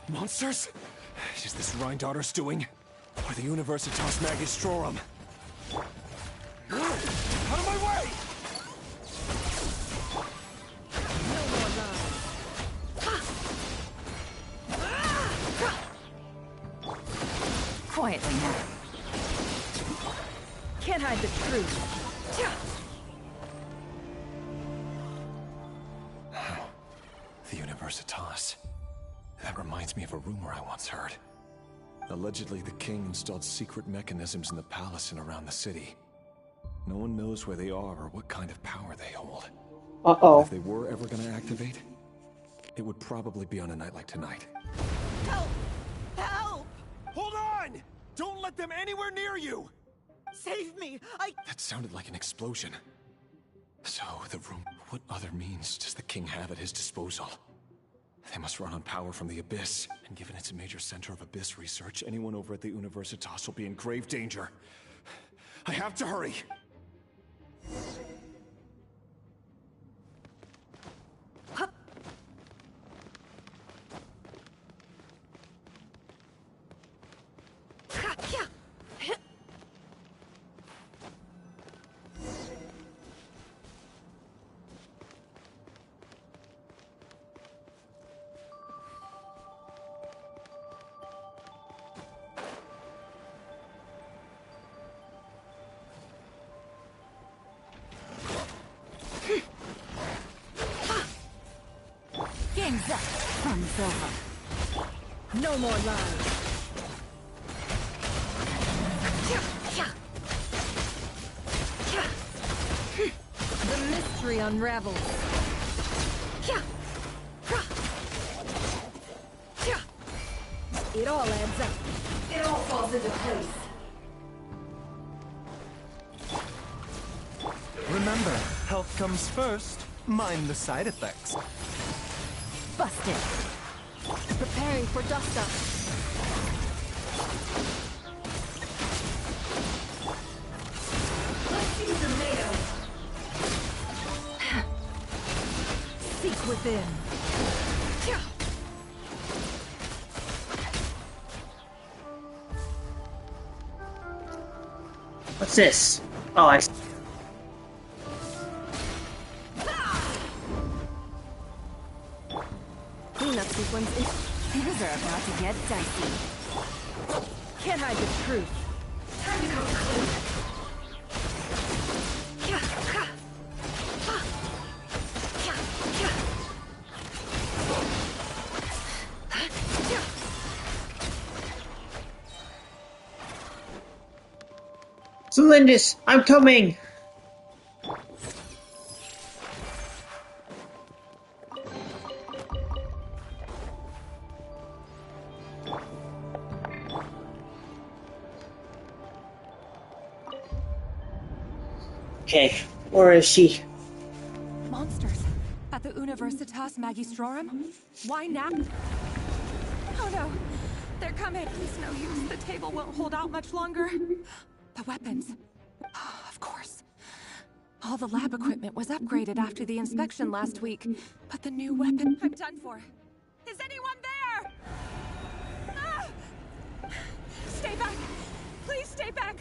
Monsters? Is this Rhindaughter's doing? Or the Universitas Magistrorum? Out of my way! truth. The Universitas. That reminds me of a rumor I once heard. Allegedly, the king installed secret mechanisms in the palace and around the city. No one knows where they are or what kind of power they hold. Uh-oh. If they were ever going to activate, it would probably be on a night like tonight. Help! Help! Hold on! Don't let them anywhere near you! Save me! That sounded like an explosion. So, the room... What other means does the king have at his disposal? They must run on power from the Abyss. And given it's a major center of Abyss research, anyone over at the Universitas will be in grave danger. I have to hurry! Game's up. Fun's over. No more lies. The mystery unravels. It all adds up. It all falls into place. Remember, health comes first. Mind the side effects. Busted. Preparing for dust-up. Let's see tomato. Seek within. What's this? Oh, I... Cleanup sequence is... Things are about to get dicey. Can't hide the truth. Time to come clean. Celindus, I'm coming! Okay, where is she? Monsters at the Universitas Magistrorum? Why now? Oh no, they're coming. It's no use. The table won't hold out much longer. The weapons. Oh, of course. All the lab equipment was upgraded after the inspection last week, but the new weapon... I'm done for. Is anyone there? Ah! Stay back! Please stay back!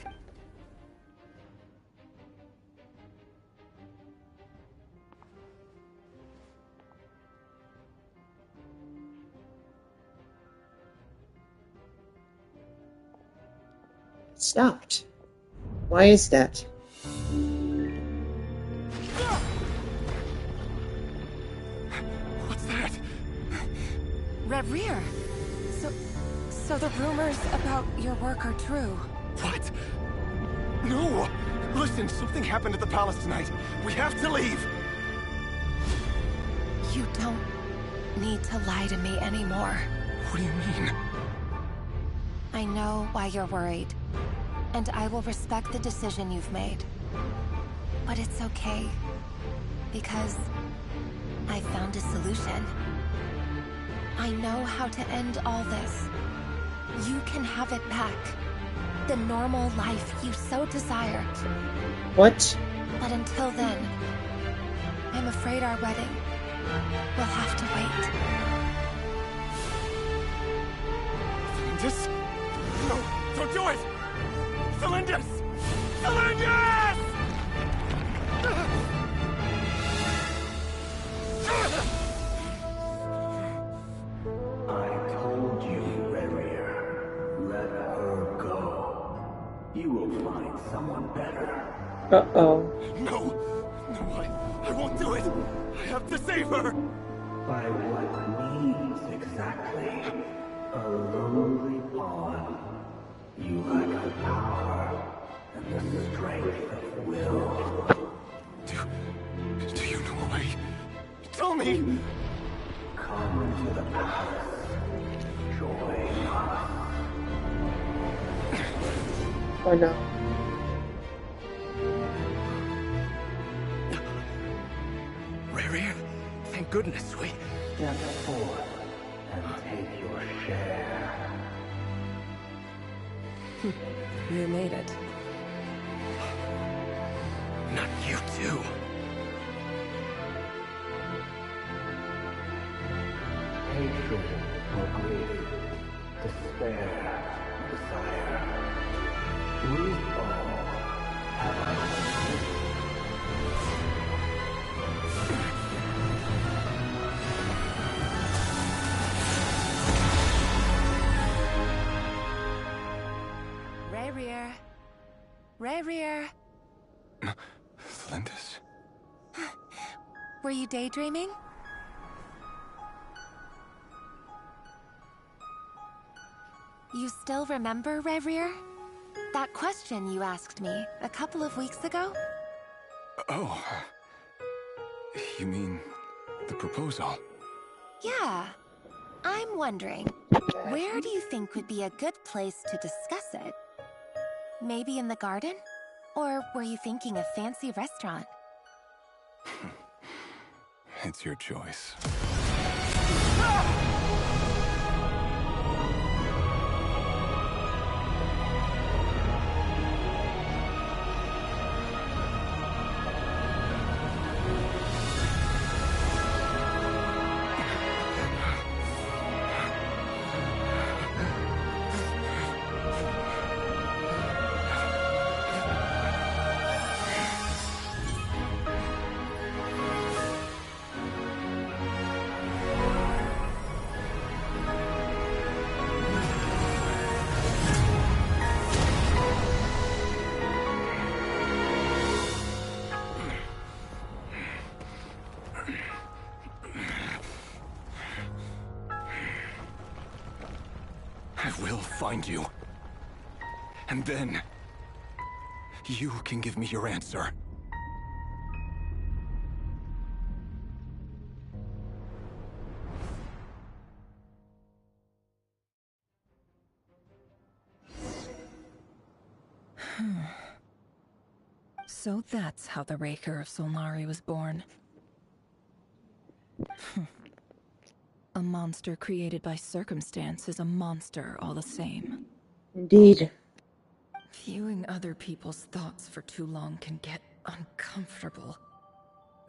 Stopped. Why is that? What's that? Rerir! So the rumors about your work are true. What? No! Listen, something happened at the palace tonight. We have to leave! You don't need to lie to me anymore. What do you mean? I know why you're worried, and I will respect the decision you've made. But it's okay, because I found a solution. I know how to end all this. You can have it back. The normal life you so desired. What? But until then, I'm afraid our wedding will have to wait. Celindus? No, don't do it! Celindus! Celindus! I told you, Rerir. Let her go. You will find someone better. Uh-oh. No! No, I won't do it! I have to save her! By what means exactly? A lowly pawn. You lack the power and the strength of will. Do you know a way? Tell me! Come to the palace. Join us. Oh no. Rerir, thank goodness we... Step forth and take your share. You made it. Not you too. Hatred or grief, despair, desire. We all have our own. Rerir. Rerir. Thalindis? Were you daydreaming? You still remember, Rerir? That question you asked me a couple of weeks ago? Oh. You mean the proposal? Yeah. I'm wondering, where do you think would be a good place to discuss it? Maybe in the garden? Or were you thinking a fancy restaurant? It's your choice. I will find you. And then... you can give me your answer. So that's how the Raker of Solnari was born. A monster created by circumstance is a monster all the same. Indeed. Viewing other people's thoughts for too long can get uncomfortable.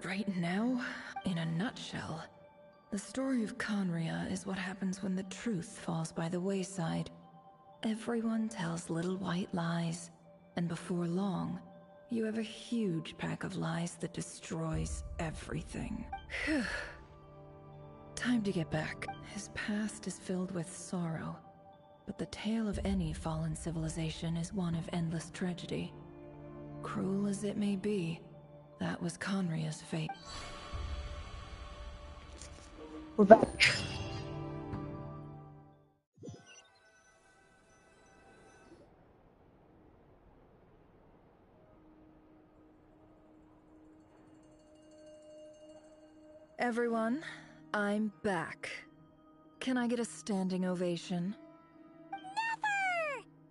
Right now, in a nutshell, the story of Conria is what happens when the truth falls by the wayside. Everyone tells little white lies, and before long, you have a huge pack of lies that destroys everything. Time to get back. His past is filled with sorrow, but the tale of any fallen civilization is one of endless tragedy. Cruel as it may be, that was Conria's fate. We're back. Everyone, I'm back. Can I get a standing ovation? Never!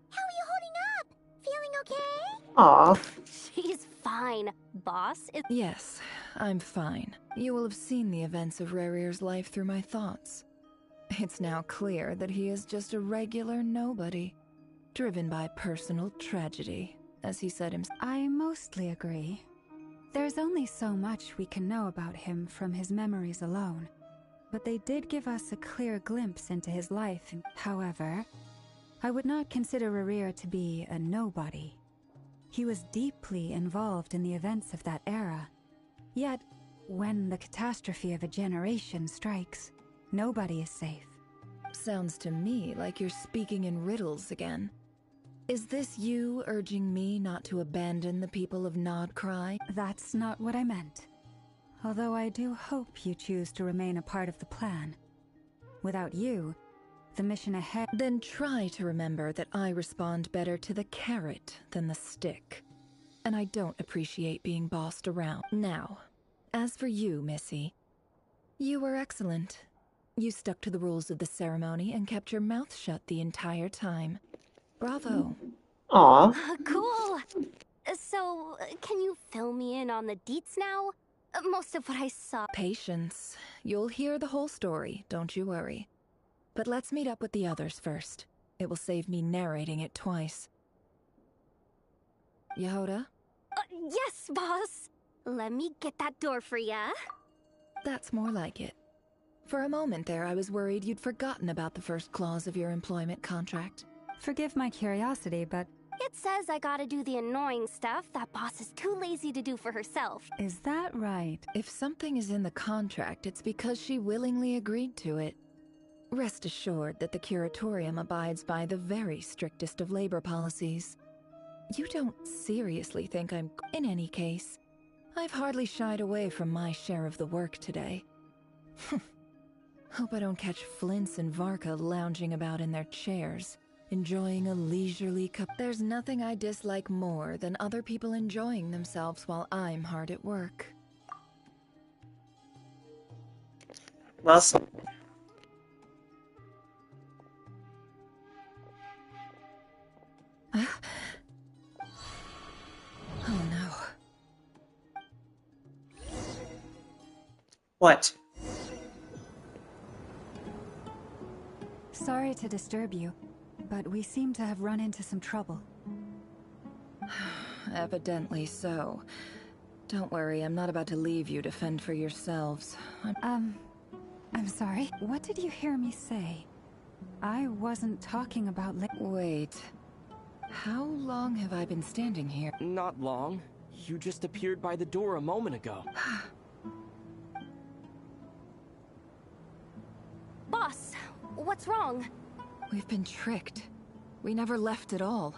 How are you holding up? Feeling okay? Aw. She's fine. Boss is... Yes, I'm fine. You will have seen the events of Rerir's life through my thoughts. It's now clear that he is just a regular nobody, driven by personal tragedy, as he said himself. I mostly agree. There's only so much we can know about him from his memories alone, but they did give us a clear glimpse into his life. However, I would not consider Rerir to be a nobody. He was deeply involved in the events of that era. Yet, when the catastrophe of a generation strikes, nobody is safe. Sounds to me like you're speaking in riddles again. Is this you urging me not to abandon the people of Nod-Krai? That's not what I meant. Although I do hope you choose to remain a part of the plan. Without you, the mission ahead... Then try to remember that I respond better to the carrot than the stick. And I don't appreciate being bossed around. Now, as for you, Missy, you were excellent. You stuck to the rules of the ceremony and kept your mouth shut the entire time. Bravo. Aw. Cool. So, can you fill me in on the deets now? Most of what I saw. Patience. You'll hear the whole story, don't you worry. But let's meet up with the others first. It will save me narrating it twice. Yehoda? Yes, boss. Let me get that door for ya. That's more like it. For a moment there, I was worried you'd forgotten about the first clause of your employment contract. Forgive my curiosity, but... It says I gotta do the annoying stuff that boss is too lazy to do for herself. Is that right? If something is in the contract, it's because she willingly agreed to it. Rest assured that the Curatorium abides by the very strictest of labor policies. You don't seriously think I'm... In any case, I've hardly shied away from my share of the work today. Hope I don't catch Flintz and Varka lounging about in their chairs, enjoying a leisurely cup. There's nothing I dislike more than other people enjoying themselves while I'm hard at work. Well, Oh no. What? Sorry to disturb you, but we seem to have run into some trouble. Evidently so. Don't worry, I'm not about to leave you to fend for yourselves. I'm sorry. What did you hear me say? I wasn't talking about... Wait. How long have I been standing here? Not long. You just appeared by the door a moment ago. Boss, what's wrong? We've been tricked. We never left at all.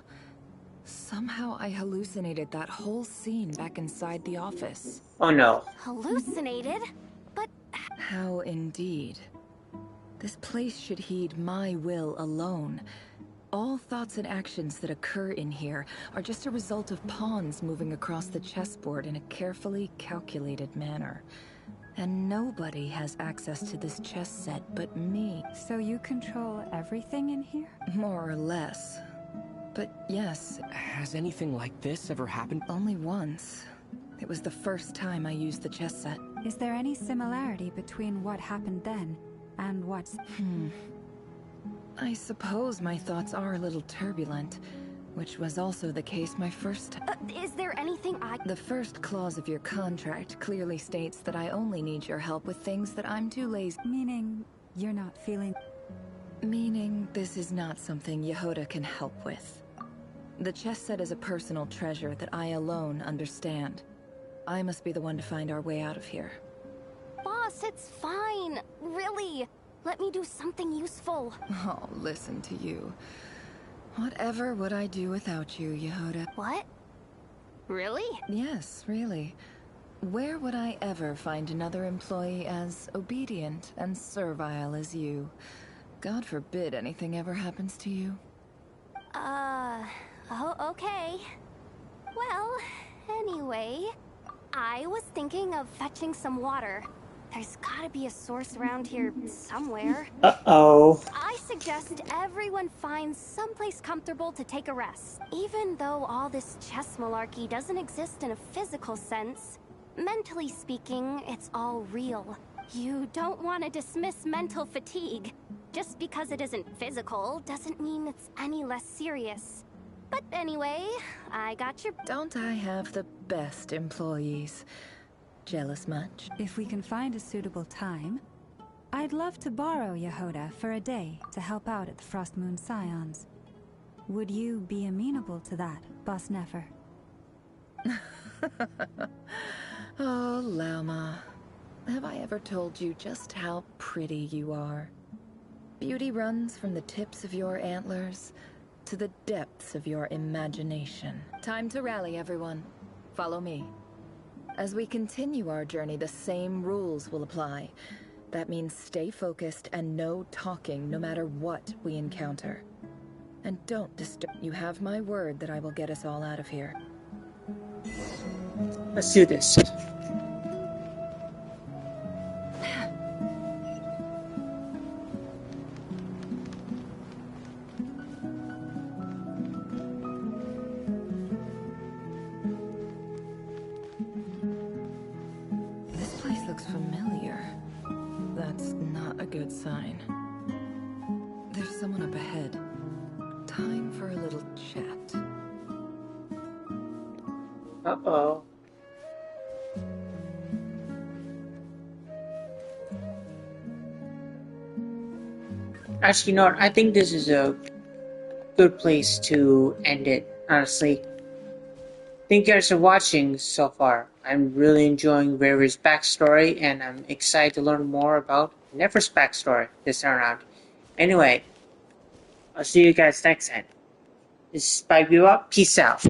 Somehow I hallucinated that whole scene back inside the office. Oh no. Hallucinated? But... How indeed. This place should heed my will alone. All thoughts and actions that occur in here are just a result of pawns moving across the chessboard in a carefully calculated manner. And nobody has access to this chess set but me. So you control everything in here? More or less. But yes. Has anything like this ever happened? Only once. It was the first time I used the chess set. Is there any similarity between what happened then and what's... I suppose my thoughts are a little turbulent, which was also the case my first time. Is there anything The first clause of your contract clearly states that I only need your help with things that I'm too lazy. Meaning, you're not feeling... Meaning, this is not something Yehoda can help with. The chess set is a personal treasure that I alone understand. I must be the one to find our way out of here. Boss, it's fine. Really. Let me do something useful. Oh, listen to you. Whatever would I do without you, Yehoda? What? Really? Yes, really. Where would I ever find another employee as obedient and servile as you? God forbid anything ever happens to you. Oh, okay. Well, anyway, I was thinking of fetching some water. There's gotta be a source around here somewhere. Uh-oh. I suggest everyone finds someplace comfortable to take a rest. Even though all this chess malarkey doesn't exist in a physical sense, mentally speaking, it's all real. You don't want to dismiss mental fatigue. Just because it isn't physical doesn't mean it's any less serious. But anyway, I got your... Don't I have the best employees? Jealous much? If we can find a suitable time, I'd love to borrow Yehoda for a day to help out at the Frost Moon Scions. Would you be amenable to that, Boss Nefer? Oh, Lauma. Have I ever told you just how pretty you are? Beauty runs from the tips of your antlers To the depths of your imagination. Time to rally, everyone. Follow me. As we continue our journey, the same rules will apply. That means stay focused and no talking no matter what we encounter. And don't disturb. You have my word that I will get us all out of here. Let's do this. This place looks familiar. That's not a good sign. There's someone up ahead. Time for a little chat. Uh-oh. Actually, you know what? I think this is a good place to end it, honestly. Thank you guys for watching so far. I'm really enjoying Rerir's backstory, and I'm excited to learn more about Nefer's backstory this time around. Anyway, I'll see you guys next time. This is Spike You Up. Peace out.